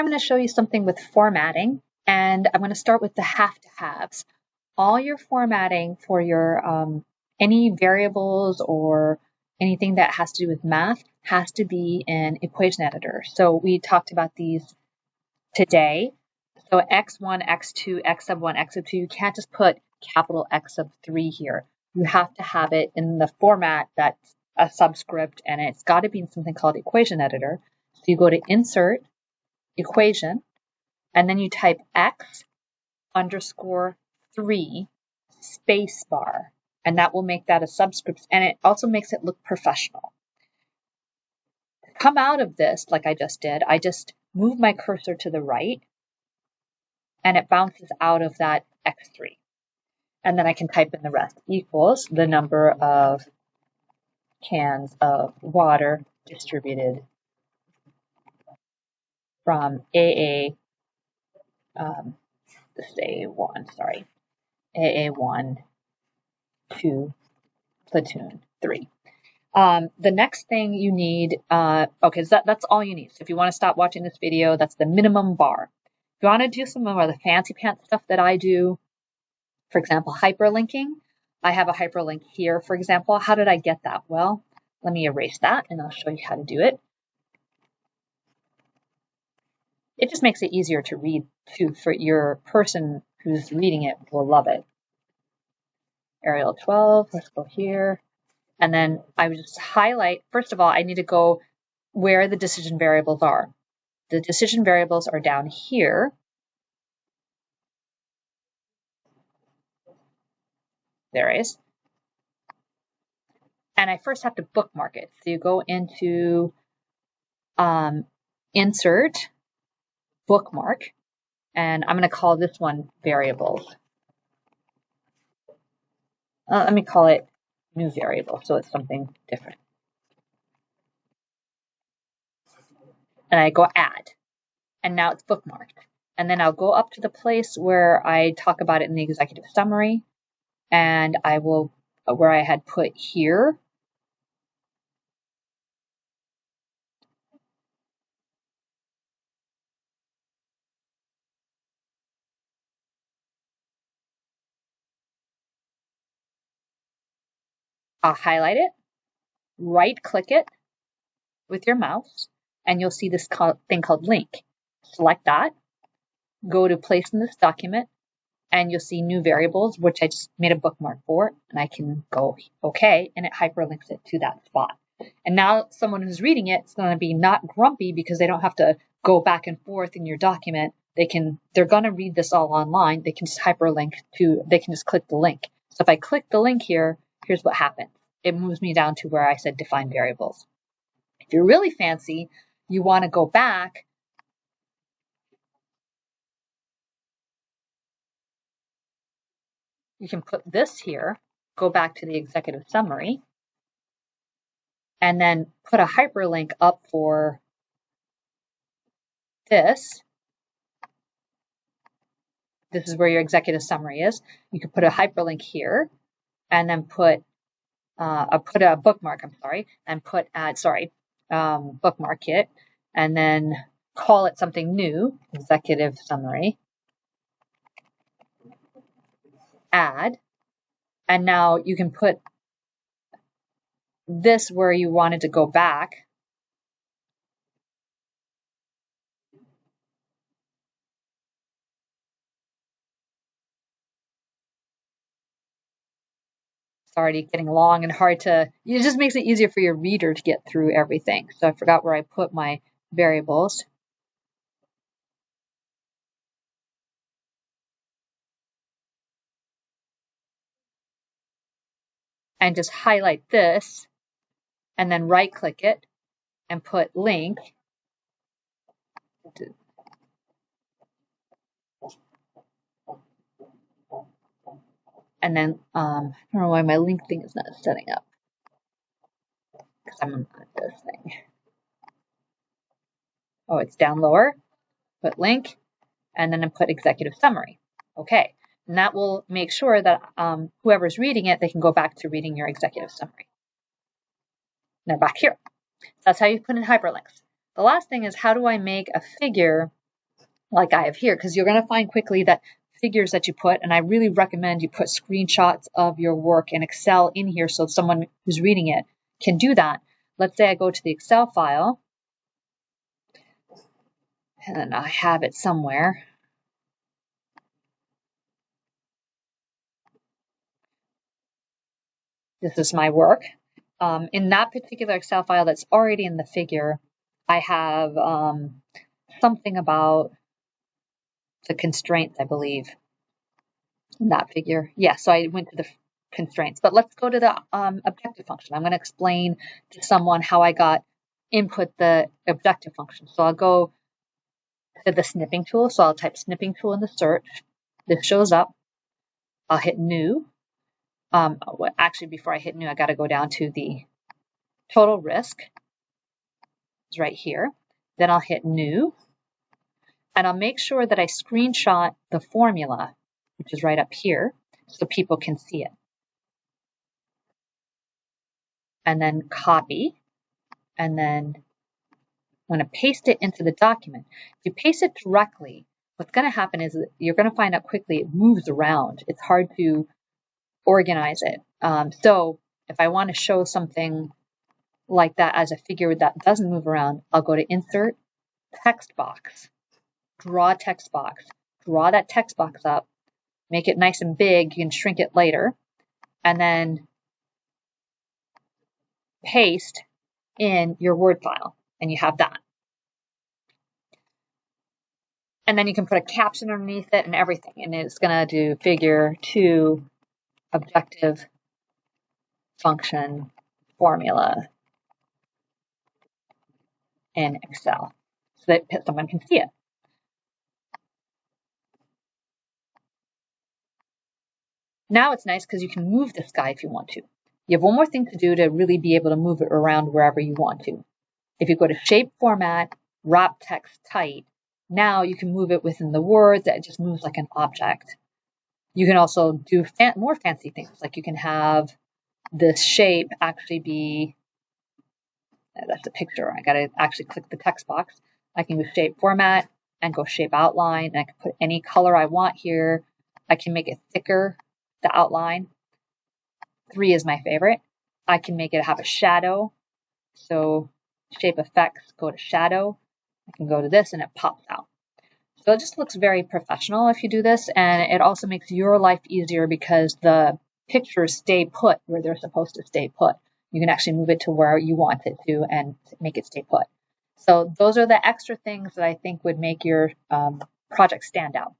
I'm going to show you something with formatting, and I'm going to start with the have-to-haves. All your formatting for your any variables or anything that has to do with math has to be in equation editor. So we talked about these today. So x1, x2, x sub 1, x sub 2, you can't just put capital X sub 3 here. You have to have it in the format that's a subscript, and it's got to be in something called equation editor. So you go to insert, equation, and then you type x underscore 3 space bar, and that will make that a subscript, and it also makes it look professional. To come out of this, like I just did, I just move my cursor to the right, and it bounces out of that x3. And then I can type in the rest equals the number of cans of water distributed from AA1, AA1 to platoon 3. The next thing you need, okay, so that's all you need. So if you want to stop watching this video, that's the minimum bar. If you want to do some of the fancy pants stuff that I do, for example, hyperlinking, I have a hyperlink here, for example. How did I get that? Well, let me erase that and I'll show you how to do it. It just makes it easier to read too, for your person who's reading it will love it. Arial 12, let's go here. And then I would just highlight, first of all, I need to go where the decision variables are. The decision variables are down here. There it is. And I first have to bookmark it. So you go into insert, bookmark, and I'm going to call this one variables. Let me call it new variable, so it's something different. And I go add, and now it's bookmarked. And then I'll go up to the place where I talk about it in the executive summary, and I will, where I had put here, I'll highlight it, right-click it with your mouse, and you'll see this thing called link. Select that, go to place in this document, and you'll see new variables, which I just made a bookmark for, and I can go OK, and it hyperlinks it to that spot. And now someone who's reading it is going to be not grumpy because they don't have to go back and forth in your document. They're going to read this all online. They can just hyperlink to, they can just click the link. So if I click the link here, here's what happens. It moves me down to where I said define variables. If you're really fancy, you want to go back you can put this here, go back to the executive summary, and then put a hyperlink up for this. This is where your executive summary is. You could put a hyperlink here, and then put a bookmark. And put bookmark it, and then call it something new. Executive summary. Add, and now you can put this where you wanted to go back. It's already getting long and hard to, it just makes it easier for your reader to get through everything. So I forgot where I put my variables. And just highlight this and then right click it and put link. And then I don't know why my link thing is not setting up, because I'm on this thing. Oh, it's down lower. Put link, and then I put executive summary. Okay, and that will make sure that whoever's reading it, they can go back to reading your executive summary. Now back here. That's how you put in hyperlinks. The last thing is, how do I make a figure like I have here, because you're going to find quickly that figures that you put, and I really recommend you put screenshots of your work in Excel in here so someone who's reading it can do that. Let's say I go to the Excel file, and I have it somewhere. This is my work. In that particular Excel file that's already in the figure, I have something about the constraints, I believe, in that figure. Yeah, so I went to the constraints. But let's go to the objective function. I'm going to explain to someone how I got input the objective function. So I'll go to the snipping tool. So I'll type snipping tool in the search. This shows up. I'll hit new. Actually, before I hit new, I got to go down to the total risk. It's right here. Then I'll hit new. And I'll make sure that I screenshot the formula, which is right up here, so people can see it. And then copy. And then I'm going to paste it into the document. If you paste it directly, what's going to happen is that you're going to find out quickly it moves around. It's hard to organize it. So if I want to show something like that as a figure that doesn't move around, I'll go to Insert, Text Box, Draw Text Box. Draw that text box up, make it nice and big. You can shrink it later, and then paste in your Word file, and you have that. And then you can put a caption underneath it and everything, and it's going to do figure 2 objective function formula in Excel so that someone can see it. Now it's nice because you can move this guy if you want to. You have one more thing to do to really be able to move it around wherever you want to. If you go to Shape Format, Wrap Text Tight, now you can move it within the words. That just moves like an object. You can also do more fancy things, like you can have this shape actually be, that's a picture. I got to actually click the text box. I can go Shape Format and go Shape Outline, and I can put any color I want here. I can make it thicker, the outline. 3 is my favorite. I can make it have a shadow. So Shape Effects, go to Shadow. I can go to this and it pops out. So it just looks very professional if you do this, and it also makes your life easier because the pictures stay put where they're supposed to stay put. You can actually move it to where you want it to and make it stay put. So those are the extra things that I think would make your project stand out.